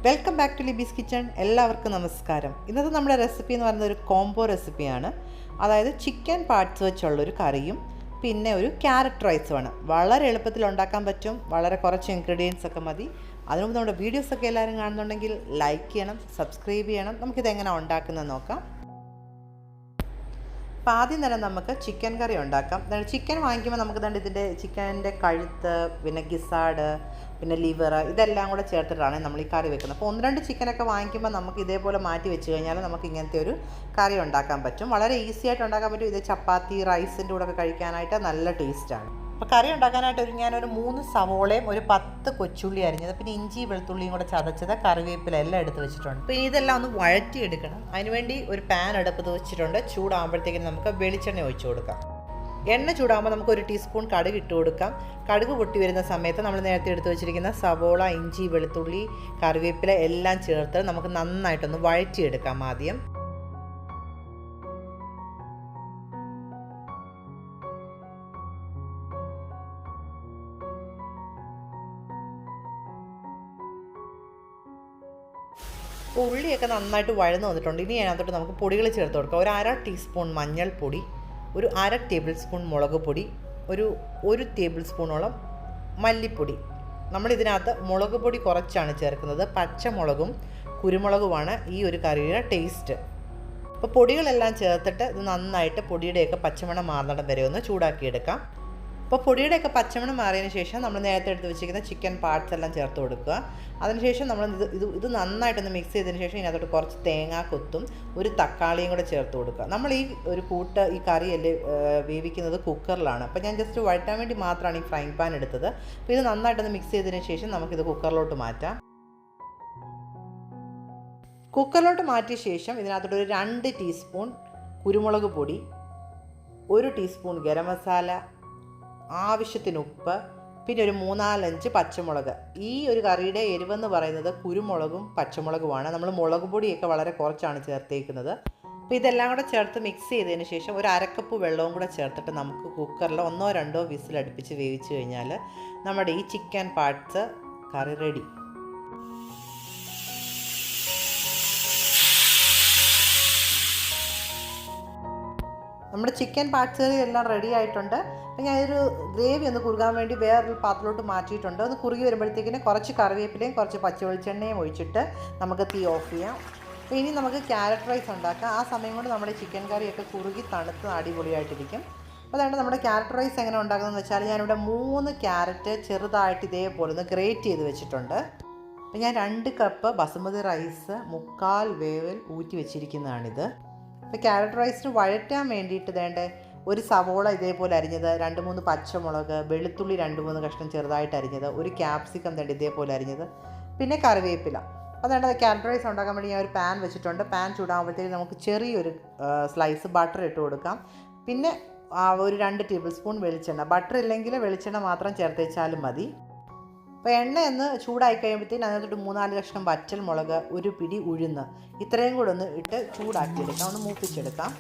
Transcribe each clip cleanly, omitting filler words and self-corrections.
Welcome back to Libby's kitchen. എല്ലാവർക്കും നമസ്കാരം. ഇന്നത്തെ നമ്മുടെ റെസിപ്പി എന്ന് പറയുന്നത് ഒരു കോംബോ റെസിപ്പിയാണ്. അതായത് ചിക്കൻ പാർട്സ് വെച്ചുള്ളൊരു കറിയും പിന്നെ ഒരു ക്യാരറ്റ് റൈസുമാണ്. വളരെ എളുപ്പത്തിൽ ഉണ്ടാക്കാൻ പറ്റും. വളരെ കുറച്ച് ഇൻഗ്രീഡിയൻസ് ഒക്കെ മതി. അതിനുമുമ്പ് നമ്മുടെ വീഡിയോസൊക്കെ എല്ലാവരും കാണുന്നുണ്ടെങ്കിൽ ലൈക്ക് ചെയ്യണം, സബ്സ്ക്രൈബ് ചെയ്യണം. നമുക്കിതെങ്ങനെ ഉണ്ടാക്കുന്നത് നോക്കാം. അപ്പോൾ ആദ്യം തന്നെ നമുക്ക് ചിക്കൻ കറി ഉണ്ടാക്കാം. ചിക്കൻ വാങ്ങിക്കുമ്പോൾ നമുക്ക് തന്നെ ഇതിൻ്റെ ചിക്കൻ്റെ കഴുത്ത്, പിന്നെ ഗിസാഡ്, പിന്നെ ലിവർ, ഇതെല്ലാം കൂടെ ചേർത്തിട്ടാണ് നമ്മൾ ഈ കറി വെക്കുന്നത്. അപ്പോൾ 1-2 ചിക്കനൊക്കെ വാങ്ങിക്കുമ്പോൾ നമുക്ക് ഇതേപോലെ മാറ്റി വെച്ച് കഴിഞ്ഞാൽ നമുക്ക് ഇങ്ങനത്തെ ഒരു കറി ഉണ്ടാക്കാൻ പറ്റും. വളരെ ഈസി ആയിട്ട് ഉണ്ടാക്കാൻ പറ്റും. ഇത് ചപ്പാത്തി, റൈസിൻ്റെ കൂടെ ഒക്കെ കഴിക്കാനായിട്ട് നല്ല ടേസ്റ്റാണ്. അപ്പോൾ കറി ഉണ്ടാക്കാനായിട്ട് ഞാനൊരു 3 സവോളയും ഒരു 10 കൊച്ചുള്ളി അരിഞ്ഞത്, പിന്നെ ഇഞ്ചി വെളുത്തുള്ളിയും കൂടെ ചതച്ചത്, കറിവേപ്പില എല്ലാം എടുത്ത് വെച്ചിട്ടുണ്ട്. അപ്പോൾ ഇതെല്ലാം ഒന്ന് വഴറ്റിയെടുക്കണം. അതിനുവേണ്ടി ഒരു പാൻ അടുപ്പത്ത് വെച്ചിട്ടുണ്ട്. ചൂടാകുമ്പോഴത്തേക്കും നമുക്ക് വെളിച്ചെണ്ണ ഒഴിച്ചു കൊടുക്കാം. എണ്ണ ചൂടാകുമ്പോൾ നമുക്ക് 1 ടീസ്പൂൺ കടുക് ഇട്ട് കൊടുക്കാം. കടുക് പൊട്ടി വരുന്ന സമയത്ത് നമ്മൾ നേരത്തെ എടുത്ത് വെച്ചിരിക്കുന്ന സവോള, ഇഞ്ചി, വെളുത്തുള്ളി, കറിവേപ്പില എല്ലാം ചേർത്ത് നമുക്ക് നന്നായിട്ടൊന്ന് വഴറ്റിയെടുക്കാം. ആദ്യം ഉള്ളിയൊക്കെ നന്നായിട്ട് വഴന്ന് വന്നിട്ടുണ്ട്. ഇനി അതിനകത്തോട്ട് നമുക്ക് പൊടികൾ ചേർത്ത് കൊടുക്കാം. ഒരു 1/2 ടീസ്പൂൺ മഞ്ഞൾപ്പൊടി, ഒരു 1/2 ടേബിൾ സ്പൂൺ മുളക് പൊടി, ഒരു ടേബിൾ സ്പൂണോളം മല്ലിപ്പൊടി. നമ്മളിതിനകത്ത് മുളക് പൊടി കുറച്ചാണ് ചേർക്കുന്നത്. പച്ചമുളകും കുരുമുളകുമാണ് ഈ ഒരു കറിയുടെ ടേസ്റ്റ്. അപ്പോൾ പൊടികളെല്ലാം ചേർത്തിട്ട് ഇത് നന്നായിട്ട് പൊടിയുടെയൊക്കെ പച്ചമണം മാറുന്നിടം വരെ ഒന്ന് ചൂടാക്കിയെടുക്കാം. അപ്പോൾ പൊടിയുടെയൊക്കെ പച്ചമണം മാറിയതിന് ശേഷം നമ്മൾ നേരത്തെ എടുത്ത് വെച്ചിരിക്കുന്ന ചിക്കൻ പാർട്സ് എല്ലാം ചേർത്ത് കൊടുക്കുക. അതിനുശേഷം നമ്മൾ ഇത് നന്നായിട്ടൊന്ന് മിക്സ് ചെയ്തതിന് ശേഷം ഇതിനകത്തോട്ട് കുറച്ച് തേങ്ങാ കൊത്തും ഒരു തക്കാളിയും കൂടെ ചേർത്ത് കൊടുക്കുക. നമ്മൾ ഈ കറിയല്ലേ വേവിക്കുന്നത് കുക്കറിലാണ്. അപ്പോൾ ഞാൻ ജസ്റ്റ് വഴറ്റാൻ വേണ്ടി മാത്രമാണ് ഈ ഫ്രൈങ് പാൻ എടുത്തത്. അപ്പോൾ ഇത് നന്നായിട്ടൊന്ന് മിക്സ് ചെയ്തതിന് ശേഷം നമുക്കിത് കുക്കറിലോട്ട് മാറ്റാം. കുക്കറിലോട്ട് മാറ്റിയ ശേഷം ഇതിനകത്തോട്ട് ഒരു 2 ടീസ്പൂൺ കുരുമുളക് പൊടി, 1 ടീസ്പൂൺ ഗരം മസാല, ആവശ്യത്തിന് ഉപ്പ്, പിന്നെ ഒരു 3-4 പച്ചമുളക്. ഈ ഒരു കറിയുടെ എരിവെന്ന് പറയുന്നത് കുരുമുളകും പച്ചമുളകുമാണ്. നമ്മൾ മുളക് പൊടിയൊക്കെ വളരെ കുറച്ചാണ് ചേർത്തേക്കുന്നത്. അപ്പോൾ ഇതെല്ലാം കൂടെ ചേർത്ത് മിക്സ് ചെയ്തതിന് ശേഷം ഒരു 1/2 കപ്പ് വെള്ളവും കൂടെ ചേർത്തിട്ട് നമുക്ക് കുക്കറിൽ 1-2 വിസിൽ അടുപ്പിച്ച് വേവിച്ച് കഴിഞ്ഞാൽ നമ്മുടെ ഈ ചിക്കൻ പാർട്സ് കറി റെഡി. നമ്മുടെ ചിക്കൻ പാർട്സ് കറി എല്ലാം റെഡി ആയിട്ടുണ്ട്. അപ്പോൾ ഞാനൊരു ഗ്രേവി ഒന്ന് കുറുകാൻ വേണ്ടി വേറൊരു പാത്രത്തിലോട്ട് മാറ്റിയിട്ടുണ്ട്. ഒന്ന് കുറുകി വരുമ്പോഴത്തേക്കിന് കുറച്ച് കറിവേപ്പിലയും കുറച്ച് പച്ച വെളിച്ചെണ്ണയും ഒഴിച്ചിട്ട് നമുക്ക് തീ ഓഫ് ചെയ്യാം. അപ്പോൾ ഇനി നമുക്ക് ക്യാരറ്റ് റൈസ് ഉണ്ടാക്കാം. ആ സമയം കൊണ്ട് നമ്മുടെ ചിക്കൻ കറിയൊക്കെ കുറുകി തണുത്ത് അടിപൊളിയായിട്ടിരിക്കും. അപ്പോൾ അതുകൊണ്ട് നമ്മുടെ ക്യാരറ്റ് റൈസ് എങ്ങനെ ഉണ്ടാക്കുന്നതെന്ന് വെച്ചാൽ ഞാനിവിടെ 3 ക്യാരറ്റ് ചെറുതായിട്ട് ഇതേപോലെ ഒന്ന് ഗ്രേറ്റ് ചെയ്ത് വെച്ചിട്ടുണ്ട്. അപ്പോൾ ഞാൻ 2 കപ്പ് ബസുമതി റൈസ് 3/4 വേവിൽ ഊറ്റി വെച്ചിരിക്കുന്നതാണിത്. അപ്പോൾ ക്യാരറ്റ് റൈസിന് വഴറ്റാൻ വേണ്ടിയിട്ട് ഒരു സവോള ഇതേപോലെ അരിഞ്ഞത്, 2-3 പച്ചമുളക്, വെളുത്തുള്ളി 2-3 കഷ്ണം ചെറുതായിട്ട് അരിഞ്ഞത്, ഒരു ക്യാപ്സിക്കം ഇതേപോലെ അരിഞ്ഞത്, പിന്നെ കറിവേപ്പില. അതുകൊണ്ട് ക്യാരറ്റ് റൈസ് ഉണ്ടാക്കാൻ വേണ്ടി ഞാൻ ഒരു പാൻ വെച്ചിട്ടുണ്ട്. പാൻ ചൂടാകുമ്പോഴത്തേക്ക് നമുക്ക് ചെറിയൊരു സ്ലൈസ് ബട്ടർ ഇട്ട് കൊടുക്കാം. പിന്നെ ഒരു 2 ടേബിൾ സ്പൂൺ വെളിച്ചെണ്ണ. ബട്ടർ ഇല്ലെങ്കിൽ വെളിച്ചെണ്ണ മാത്രം ചേർത്തേച്ചാലും മതി. അപ്പോൾ എണ്ണ ഒന്ന് ചൂടായി കഴിയുമ്പോഴത്തേന് അതിനകത്തോട്ട് 3-4 കഷ്ണം വറ്റൽ മുളക്, ഒരു പിടി ഉഴുന്ന്, ഇത്രയും കൂടെ ഒന്ന് ഇട്ട് ചൂടാക്കിയെടുക്കാം, ഒന്ന് മൂപ്പിച്ചെടുക്കാം.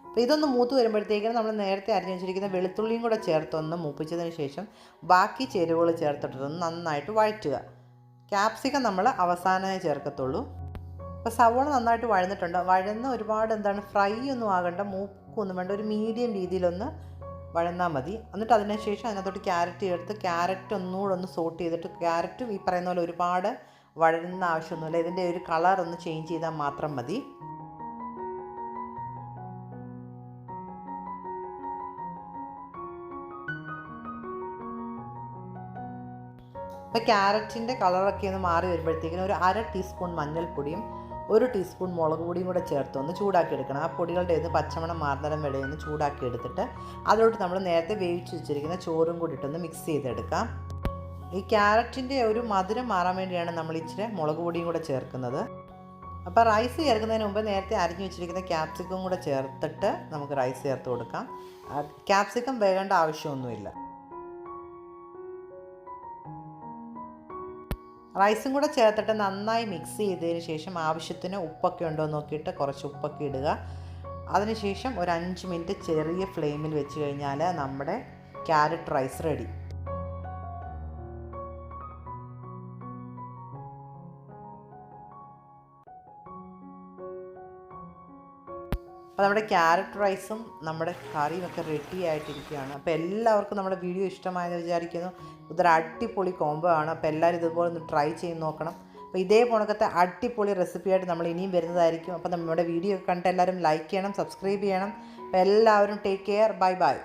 അപ്പോൾ ഇതൊന്ന് മൂത്ത് വരുമ്പോഴത്തേക്കും നമ്മൾ നേരത്തെ അരിഞ്ഞു വെച്ചിരിക്കുന്ന വെളുത്തുള്ളിയും കൂടെ ചേർത്തൊന്ന് മൂപ്പിച്ചതിന് ശേഷം ബാക്കി ചേരുവകൾ ചേർത്തിട്ടൊന്ന് നന്നായിട്ട് വഴറ്റുക. ക്യാപ്സിക്കം നമ്മൾ അവസാനമേ ചേർക്കത്തുള്ളൂ. അപ്പോൾ സവോള നന്നായിട്ട് വഴന്നിട്ടുണ്ട്. വഴന്ന് ഒരുപാട് ഫ്രൈ ഒന്നും ആകണ്ട, മൂക്കൊന്നും വേണ്ട, ഒരു മീഡിയം രീതിയിലൊന്ന് വഴന്നാൽ മതി. എന്നിട്ട് അതിനുശേഷം അതിനകത്തോട്ട് ക്യാരറ്റ് ചേർത്ത് ക്യാരറ്റ് ഒന്നുകൂടെ ഒന്ന് സോട്ട് ചെയ്തിട്ട്, ക്യാരറ്റും ഈ പറയുന്ന പോലെ ഒരുപാട് വഴന്ന ആവശ്യമൊന്നുമില്ല, ഇതിൻ്റെ ഒരു കളർ ഒന്ന് ചേഞ്ച് ചെയ്താൽ മാത്രം മതി. അപ്പോൾ ക്യാരറ്റിൻ്റെ കളറൊക്കെ ഒന്ന് മാറി വരുമ്പോഴത്തേക്കിനും ഒരു 1/2 ടീസ്പൂൺ മഞ്ഞൾപ്പൊടിയും 1 ടീസ്പൂൺ മുളക് പൊടിയും കൂടെ ചേർത്ത് ഒന്ന് ചൂടാക്കിയെടുക്കണം. ആ പൊടികളുടെ പച്ചമണം മാറുന്നിടം വരെ ഒന്ന് ചൂടാക്കി എടുത്തിട്ട് അതിലോട്ട് നമ്മൾ നേരത്തെ വേവിച്ച് വെച്ചിരിക്കുന്ന ചോറും കൂടി ഇട്ടൊന്ന് മിക്സ് ചെയ്തെടുക്കാം. ഈ ക്യാരറ്റിൻ്റെ ഒരു മധുരം മാറാൻ വേണ്ടിയാണ് നമ്മൾ ഇച്ചിരി മുളക് പൊടിയും കൂടെ ചേർക്കുന്നത്. അപ്പോൾ റൈസ് ചേർക്കുന്നതിന് മുമ്പ് നേരത്തെ അരിഞ്ഞു വെച്ചിരിക്കുന്ന ക്യാപ്സിക്കം കൂടെ ചേർത്തിട്ട് നമുക്ക് റൈസ് ചേർത്ത് കൊടുക്കാം. ക്യാപ്സിക്കം വേകേണ്ട ആവശ്യമൊന്നുമില്ല. റൈസും കൂടെ ചേർത്തിട്ട് നന്നായി മിക്സ് ചെയ്തതിന് ശേഷം ആവശ്യത്തിന് ഉപ്പൊക്കെ ഉണ്ടോ എന്ന് നോക്കിയിട്ട് കുറച്ച് ഉപ്പൊക്കെ ഇടുക. അതിനുശേഷം ഒരു 5 മിനിറ്റ് ചെറിയ ഫ്ലെയിമിൽ വെച്ച് കഴിഞ്ഞാൽ നമ്മുടെ ക്യാരറ്റ് റൈസ് റെഡി. അപ്പോൾ നമ്മുടെ ക്യാരറ്റ് റൈസും നമ്മുടെ കറിയും ഒക്കെ റെഡി ആയിട്ടിരിക്കുകയാണ്. അപ്പോൾ എല്ലാവർക്കും നമ്മുടെ വീഡിയോ ഇഷ്ടമായെന്ന് വിചാരിക്കുന്നു. ഇതൊരു അടിപൊളി കോംബോ ആണ്. അപ്പോൾ എല്ലാവരും ഇതുപോലെ ഒന്ന് ട്രൈ ചെയ്ത് നോക്കണം. അപ്പോൾ ഇതേ പോണക്കത്തെ അടിപൊളി റെസിപ്പിയായിട്ട് നമ്മൾ ഇനിയും വരുന്നതായിരിക്കും. അപ്പോൾ നമ്മുടെ വീഡിയോ കണ്ടിട്ട് എല്ലാവരും ലൈക്ക് ചെയ്യണം, സബ്സ്ക്രൈബ് ചെയ്യണം. അപ്പോൾ എല്ലാവരും ടേക്ക് കെയർ. Bye bye.